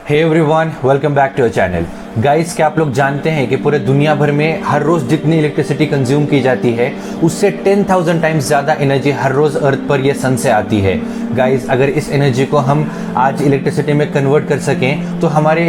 Hey everyone, welcome back to our channel. Guys, क्या आप लोग जानते हैं कि पूरे दुनिया भर में हर रोज़ जितनी इलेक्ट्रिसिटी कंज्यूम की जाती है उससे 10,000 टाइम्स ज़्यादा एनर्जी हर रोज़ अर्थ पर ये सन से आती है। गाइस, अगर इस एनर्जी को हम आज इलेक्ट्रिसिटी में कन्वर्ट कर सकें तो हमारे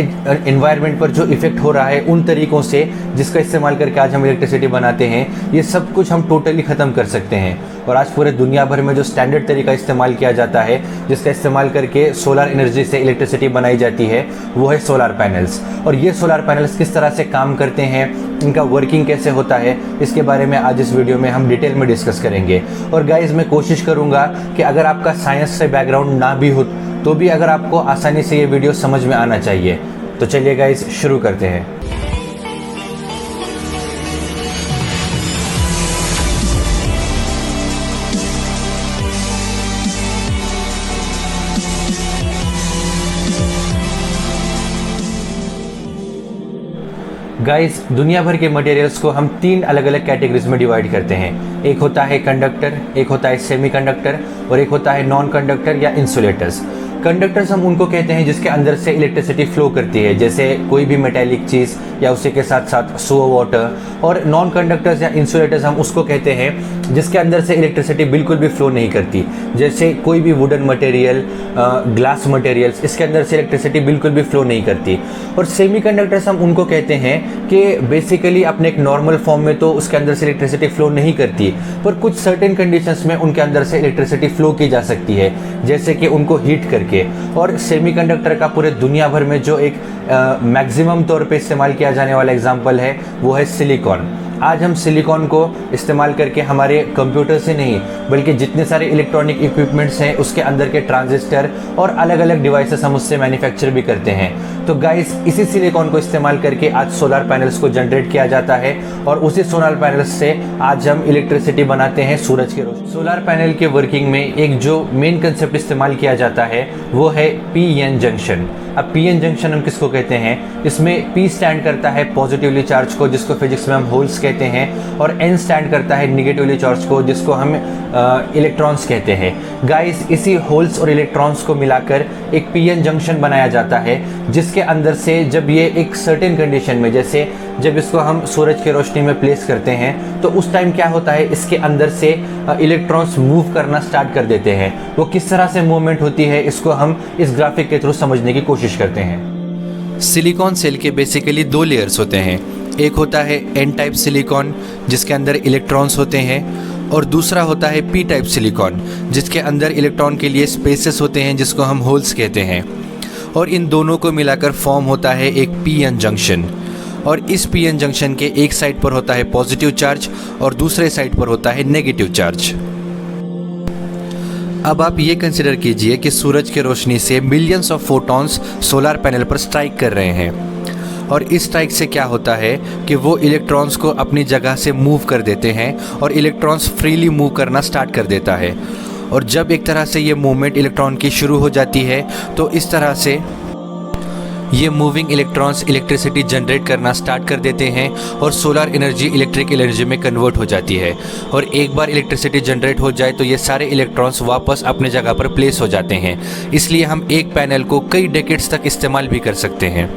एनवायरनमेंट पर जो इफेक्ट हो रहा है उन तरीक़ों से जिसका इस्तेमाल करके आज हम इलेक्ट्रिसिटी बनाते हैं, ये सब कुछ हम टोटली ख़त्म कर सकते हैं। और आज पूरे दुनिया भर में जो स्टैंडर्ड तरीका इस्तेमाल किया जाता है जिसका इस्तेमाल करके सोलर एनर्जी से इलेक्ट्रिसिटी बनाई जाती है, वो है सोलर पैनल्स। और ये सोलर पैनल्स किस तरह से काम करते हैं, इनका वर्किंग कैसे होता है, इसके बारे में आज इस वीडियो में हम डिटेल में डिस्कस करेंगे। और गाइस, मैं कोशिश करूंगा कि अगर आपका साइंस से बैकग्राउंड ना भी हो तो भी अगर आपको आसानी से ये वीडियो समझ में आना चाहिए। तो चलिए गाइस, शुरू करते हैं। गाइस, दुनिया भर के मटेरियल्स को हम 3 अलग अलग कैटेगरीज में डिवाइड करते हैं। एक होता है कंडक्टर, एक होता है सेमीकंडक्टर और एक होता है नॉन कंडक्टर या इंसुलेटर्स। कंडक्टर्स हम उनको कहते हैं जिसके अंदर से इलेक्ट्रिसिटी फ्लो करती है, जैसे कोई भी मेटेलिक चीज़ या उसी के साथ साथ सोअर वाटर। और नॉन कंडक्टर्स या इंसुलेटर्स हम उसको कहते हैं जिसके अंदर से इलेक्ट्रिसिटी बिल्कुल भी फ्लो नहीं करती, जैसे कोई भी वुडन मटेरियल, ग्लास मटेरियल्स, इसके अंदर से इलेक्ट्रिसिटी बिल्कुल भी फ्लो नहीं करती। और सेमीकंडक्टर्स हम उनको कहते हैं कि बेसिकली अपने एक नॉर्मल फॉर्म में तो उसके अंदर से इलेक्ट्रिसिटी फ्लो नहीं करती, पर कुछ सर्टेन कंडीशंस में उनके अंदर से इलेक्ट्रिसिटी फ्लो की जा सकती है, जैसे कि उनको हीट करके। और सेमीकंडक्टर का पूरे दुनिया भर में जो एक मैक्सिमम तौर पे इस्तेमाल किया जाने वाला एग्जांपल है वो है सिलिकॉन। आज हम सिलिकॉन को इस्तेमाल करके हमारे कंप्यूटर से नहीं बल्कि जितने सारे इलेक्ट्रॉनिक इक्विपमेंट्स हैं उसके अंदर के ट्रांजिस्टर और अलग अलग डिवाइसेस हम उससे मैन्युफैक्चर भी करते हैं। तो गाइस, इसी सिलिकॉन को इस्तेमाल करके आज सोलर पैनल्स को जनरेट किया जाता है और उसी सोलर पैनल्स से आज हम इलेक्ट्रिसिटी बनाते हैं सूरज की रोशनी। सोलर पैनल के वर्किंग में एक जो मेन कंसेप्ट इस्तेमाल किया जाता है वो है पी-एन जंक्शन। अब पी-एन जंक्शन हम किसको कहते हैं? इसमें P स्टैंड करता है पॉजिटिवली चार्ज को, जिसको फिजिक्स में हम होल्स कहते हैं, और N स्टैंड करता है निगेटिवली चार्ज को, जिसको हम इलेक्ट्रॉन्स कहते हैं। गाइस, इसी होल्स और इलेक्ट्रॉन्स को मिलाकर एक पी-एन जंक्शन बनाया जाता है, जिसके अंदर से जब ये एक सर्टेन कंडीशन में, जैसे जब इसको हम सूरज की रोशनी में प्लेस करते हैं तो उस टाइम क्या होता है, इसके अंदर से इलेक्ट्रॉन्स मूव करना स्टार्ट कर देते हैं। वो किस तरह से मूवमेंट होती है इसको हम इस ग्राफिक के थ्रू समझने की कोशिश करते हैं। सिलिकॉन सेल के बेसिकली 2 लेयर्स होते हैं। एक होता है एन टाइप सिलिकॉन जिसके अंदर इलेक्ट्रॉन्स होते हैं, और दूसरा होता है पी टाइप सिलिकॉन जिसके अंदर इलेक्ट्रॉन के लिए स्पेसेस होते हैं, जिसको हम होल्स कहते हैं। और इन दोनों को मिलाकर फॉर्म होता है एक पी-एन जंक्शन। और इस पी-एन जंक्शन के एक साइड पर होता है पॉजिटिव चार्ज और दूसरे साइड पर होता है नेगेटिव चार्ज। अब आप ये कंसिडर कीजिए कि सूरज की रोशनी से millions of photons solar panel पर स्ट्राइक कर रहे हैं, और इस स्ट्राइक से क्या होता है कि वो इलेक्ट्रॉन्स को अपनी जगह से मूव कर देते हैं और इलेक्ट्रॉन्स फ्रीली मूव करना स्टार्ट कर देता है। और जब एक तरह से ये मूवमेंट इलेक्ट्रॉन की शुरू हो जाती है तो इस तरह से ये मूविंग इलेक्ट्रॉन्स इलेक्ट्रिसिटी जनरेट करना स्टार्ट कर देते हैं और सोलर एनर्जी इलेक्ट्रिक एनर्जी में कन्वर्ट हो जाती है। और एक बार इलेक्ट्रिसिटी जनरेट हो जाए तो ये सारे इलेक्ट्रॉन्स वापस अपने जगह पर प्लेस हो जाते हैं। इसलिए हम एक पैनल को कई डेकेड्स तक इस्तेमाल भी कर सकते हैं।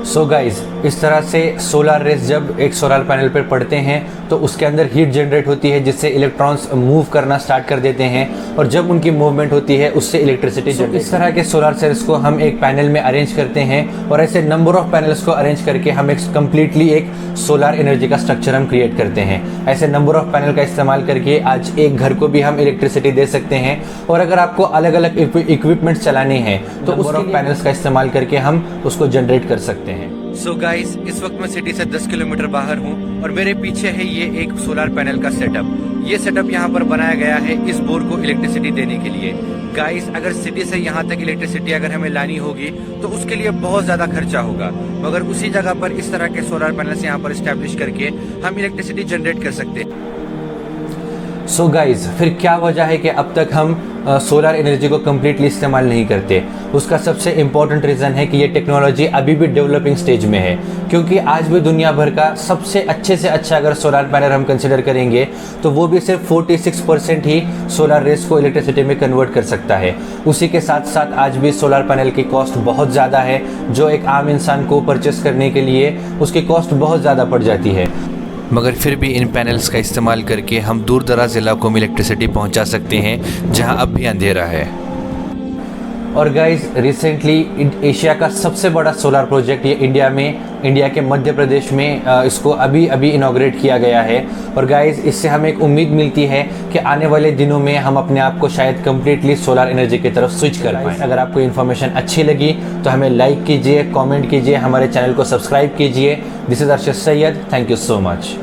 सो गाइज, इस तरह से सोलर रेज जब एक सोलर पैनल पर पड़ते हैं तो उसके अंदर हीट जनरेट होती है, जिससे इलेक्ट्रॉन्स मूव करना स्टार्ट कर देते हैं, और जब उनकी मूवमेंट होती है उससे इलेक्ट्रिसिटी जनरेट। इस तरह के सोलर सेल्स को हम एक पैनल में अरेंज करते हैं, और ऐसे नंबर ऑफ पैनल्स को अरेंज करके हम एक कंप्लीटली एक सोलर एनर्जी का स्ट्रक्चर हम क्रिएट करते हैं। ऐसे नंबर ऑफ पैनल का इस्तेमाल करके आज एक घर को भी हम इलेक्ट्रिसिटी दे सकते हैं। और अगर आपको अलग अलग इक्विपमेंट्स चलाने हैं तो उस पैनल्स का इस्तेमाल करके हम उसको जनरेट कर सकते हैं। सो गाइस, इस वक्त मैं सिटी से 10 किलोमीटर बाहर हूँ और मेरे पीछे है ये एक सोलर पैनल का सेटअप। ये सेटअप यहाँ पर बनाया गया है इस बोर को इलेक्ट्रिसिटी देने के लिए। गाइस, अगर सिटी से यहाँ तक इलेक्ट्रिसिटी अगर हमें लानी होगी तो उसके लिए बहुत ज़्यादा खर्चा होगा, मगर उसी जगह पर इस तरह के सोलर पैनल्स यहाँ पर इस्टेब्लिश करके हम इलेक्ट्रिसिटी जनरेट कर सकते हैं। सो गाइज, फिर क्या वजह है कि अब तक हम सोलर एनर्जी को कम्प्लीटली इस्तेमाल नहीं करते। उसका सबसे इम्पॉर्टेंट रीज़न है कि ये टेक्नोलॉजी अभी भी डेवलपिंग स्टेज में है, क्योंकि आज भी दुनिया भर का सबसे अच्छे से अच्छा अगर सोलर पैनल हम कंसिडर करेंगे तो वो भी सिर्फ 46% ही सोलर रेस को इलेक्ट्रिसिटी में कन्वर्ट कर सकता है। उसी के साथ साथ आज भी सोलर पैनल की कॉस्ट बहुत ज़्यादा है, जो एक आम इंसान को परचेस करने के लिए उसकी कॉस्ट बहुत ज़्यादा पड़ जाती है। मगर फिर भी इन पैनल्स का इस्तेमाल करके हम दूर दराज इलाकों में इलेक्ट्रिसिटी पहुंचा सकते हैं जहां अब भी अंधेरा है। और गाइस, रिसेंटली एशिया का सबसे बड़ा सोलर प्रोजेक्ट ये इंडिया के मध्य प्रदेश में इसको अभी इनॉग्रेट किया गया है। और गाइस, इससे हमें एक उम्मीद मिलती है कि आने वाले दिनों में हम अपने आप को शायद कम्प्लीटली सोलर एनर्जी की तरफ स्विच कर पाएँ। अगर आपको इन्फॉर्मेशन अच्छी लगी तो हमें लाइक कीजिए, कमेंट कीजिए, हमारे चैनल को सब्सक्राइब कीजिए। This is Arshad Syed, thank you so much.